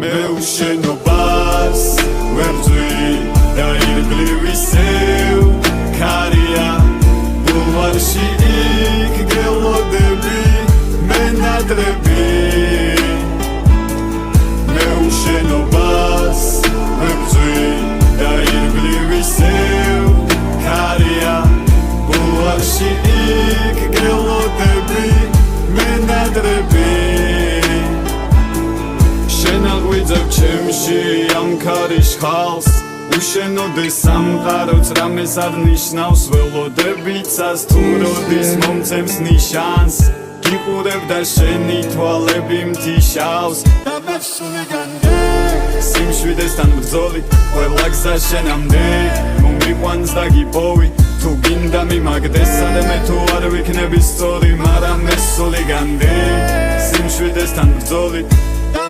მე უშენობას ვერ ვძვი და ირგლივ ისევ ქარია ბულვარში იქ გელოდები მენადრები მე უშენობას ვერ ვძვი და ირგლივ ისევ ქარია ბულვარში იქ გელოდები მენადრები შენ აღვიძებ ჩემში ამ ქარის ხალს უშენოდეს სამყაროც რამეს არ ნიშნავს ველოდებიცას თუ როდის მომცემს ნიშანს გიყურებ და შენი თვალები მთიშავს და მე სულიგანდე სიმშვიდესთან ბრძოლი ყველა გზა შენამდე მომიყვანს და გიპოვი თუ გინდა მიმაგდესა და მე თუ არ ვიქნები სწორი მაგრამ მე სულიგანდე სიმშვიდესთან ბრძოლი